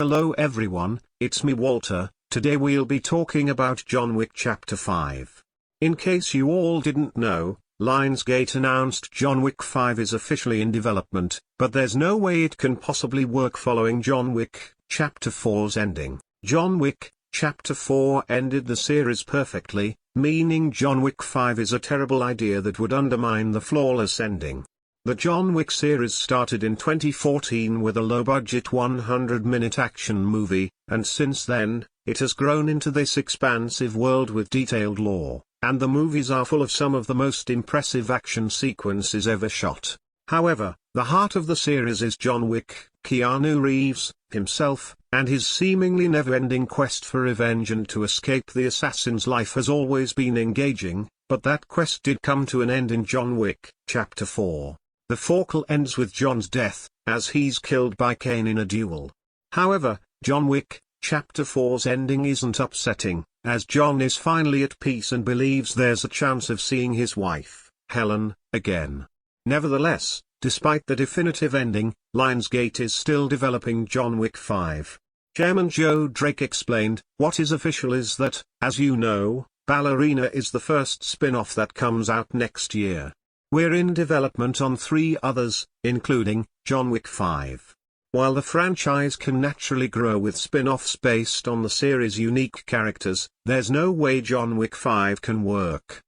Hello everyone, it's me Walter. Today we'll be talking about John Wick Chapter 5. In case you all didn't know, Lionsgate announced John Wick 5 is officially in development, but there's no way it can possibly work following John Wick Chapter 4's ending. John Wick Chapter 4 ended the series perfectly, meaning John Wick 5 is a terrible idea that would undermine the flawless ending. The John Wick series started in 2014 with a low-budget 100-minute action movie, and since then, it has grown into this expansive world with detailed lore, and the movies are full of some of the most impressive action sequences ever shot. However, the heart of the series is John Wick, Keanu Reeves, himself, and his seemingly never-ending quest for revenge and to escape the assassin's life has always been engaging, but that quest did come to an end in John Wick, Chapter 4. The focal ends with John's death, as he's killed by Kane in a duel. However, John Wick, Chapter 4's ending isn't upsetting, as John is finally at peace and believes there's a chance of seeing his wife, Helen, again. Nevertheless, despite the definitive ending, Lionsgate is still developing John Wick 5. Chairman Joe Drake explained, "What is official is that, as you know, Ballerina is the first spin-off that comes out next year. We're in development on 3 others, including John Wick 5. While the franchise can naturally grow with spin-offs based on the series' unique characters, there's no way John Wick 5 can work."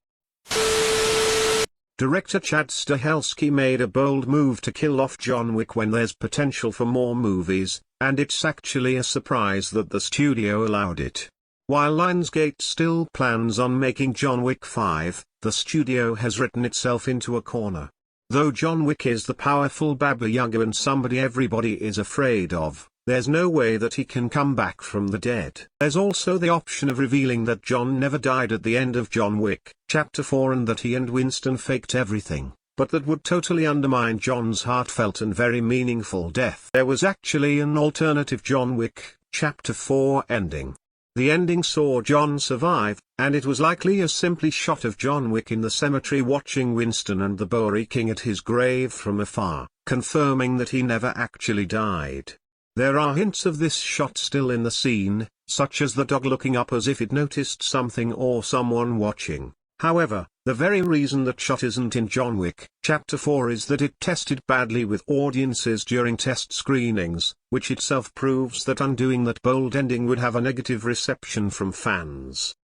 Director Chad Stahelski made a bold move to kill off John Wick when there's potential for more movies, and it's actually a surprise that the studio allowed it. While Lionsgate still plans on making John Wick 5, the studio has written itself into a corner. Though John Wick is the powerful Baba Yaga and somebody everybody is afraid of, there's no way that he can come back from the dead. There's also the option of revealing that John never died at the end of John Wick, Chapter 4, and that he and Winston faked everything, but that would totally undermine John's heartfelt and very meaningful death. There was actually an alternative John Wick, Chapter 4 ending. The ending saw John survive, and it was likely a simply shot of John Wick in the cemetery watching Winston and the Bowery King at his grave from afar, confirming that he never actually died. There are hints of this shot still in the scene, such as the dog looking up as if it noticed something or someone watching. However, the very reason that shot isn't in John Wick, Chapter 4 is that it tested badly with audiences during test screenings, which itself proves that undoing that bold ending would have a negative reception from fans.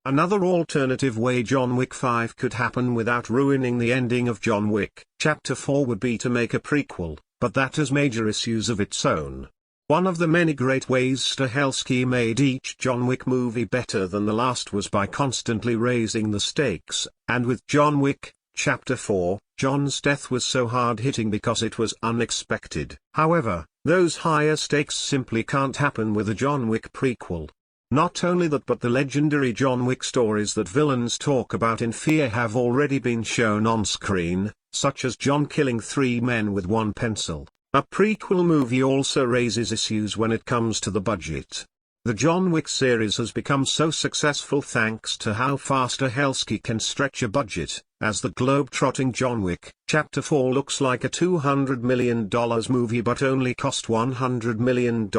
Another alternative way John Wick 5 could happen without ruining the ending of John Wick, Chapter 4 would be to make a prequel, but that has major issues of its own. One of the many great ways Stahelski made each John Wick movie better than the last was by constantly raising the stakes, and with John Wick, Chapter 4, John's death was so hard-hitting because it was unexpected. However, those higher stakes simply can't happen with a John Wick prequel. Not only that, but the legendary John Wick stories that villains talk about in fear have already been shown on screen, such as John killing 3 men with 1 pencil. A prequel movie also raises issues when it comes to the budget. The John Wick series has become so successful thanks to how fast Stahelski can stretch a budget, as the globe-trotting John Wick, Chapter 4 looks like a $200 million movie but only cost $100 million.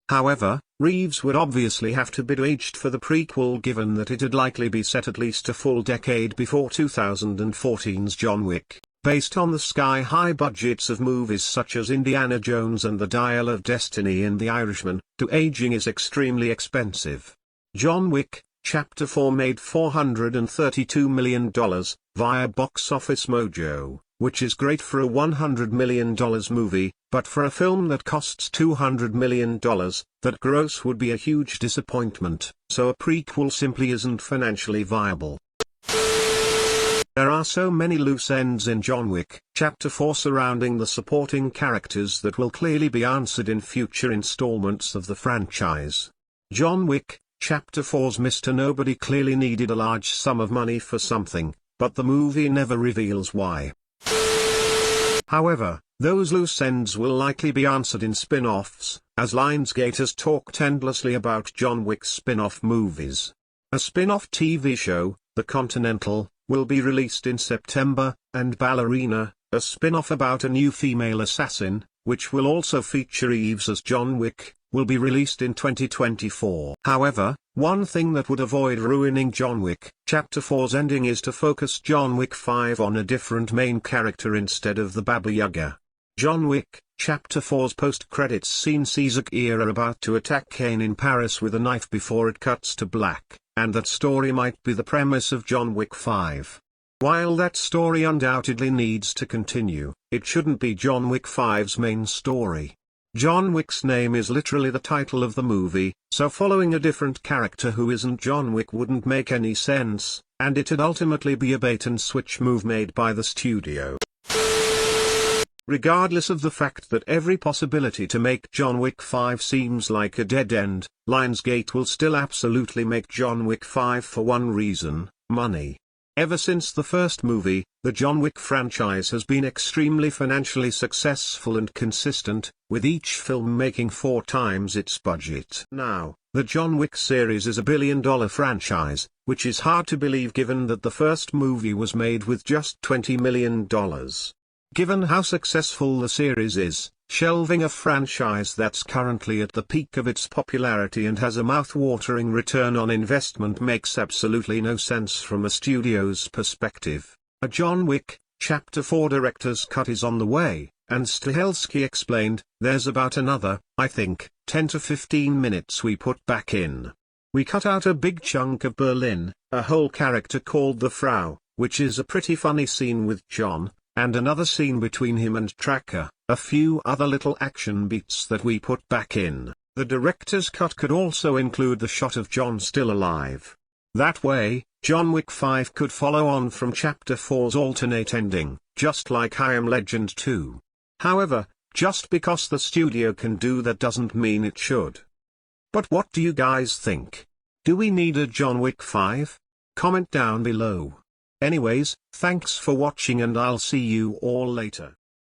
However, Reeves would obviously have to be aged for the prequel given that it'd likely be set at least a full decade before 2014's John Wick. Based on the sky-high budgets of movies such as Indiana Jones and The Dial of Destiny and The Irishman, aging is extremely expensive. John Wick, Chapter 4 made $432 million, via Box Office Mojo, which is great for a $100 million movie, but for a film that costs $200 million, that gross would be a huge disappointment, so a prequel simply isn't financially viable. There are so many loose ends in John Wick, Chapter 4 surrounding the supporting characters that will clearly be answered in future installments of the franchise. John Wick, Chapter 4's Mr. Nobody clearly needed a large sum of money for something, but the movie never reveals why. However, those loose ends will likely be answered in spin-offs, as Lionsgate has talked endlessly about John Wick's spin-off movies. A spin-off TV show, The Continental, will be released in September, and Ballerina, a spin-off about a new female assassin, which will also feature Eves as John Wick, will be released in 2024. However, one thing that would avoid ruining John Wick Chapter 4's ending is to focus John Wick 5 on a different main character instead of the Baba Yaga. John Wick Chapter 4's post-credits scene sees Akira about to attack Kane in Paris with a knife before it cuts to black, and that story might be the premise of John Wick 5. While that story undoubtedly needs to continue, it shouldn't be John Wick 5's main story. John Wick's name is literally the title of the movie, so following a different character who isn't John Wick wouldn't make any sense, and it'd ultimately be a bait-and-switch move made by the studio. Regardless of the fact that every possibility to make John Wick 5 seems like a dead end, Lionsgate will still absolutely make John Wick 5 for one reason: money. Ever since the first movie, the John Wick franchise has been extremely financially successful and consistent, with each film making 4 times its budget. Now, the John Wick series is a billion-dollar franchise, which is hard to believe given that the first movie was made with just $20 million. Given how successful the series is, shelving a franchise that's currently at the peak of its popularity and has a mouth-watering return on investment makes absolutely no sense from a studio's perspective. A John Wick Chapter 4 director's cut is on the way, and Stahelski explained, "There's about another, I think, 10 to 15 minutes we put back in. We cut out a big chunk of Berlin, a whole character called the Frau, which is a pretty funny scene with John, and another scene between him and Tracker, a few other little action beats that we put back in." The director's cut could also include the shot of John still alive. That way, John Wick 5 could follow on from Chapter 4's alternate ending, just like I Am Legend 2. However, just because the studio can do that doesn't mean it should. But what do you guys think? Do we need a John Wick 5? Comment down below. Anyways, thanks for watching and I'll see you all later.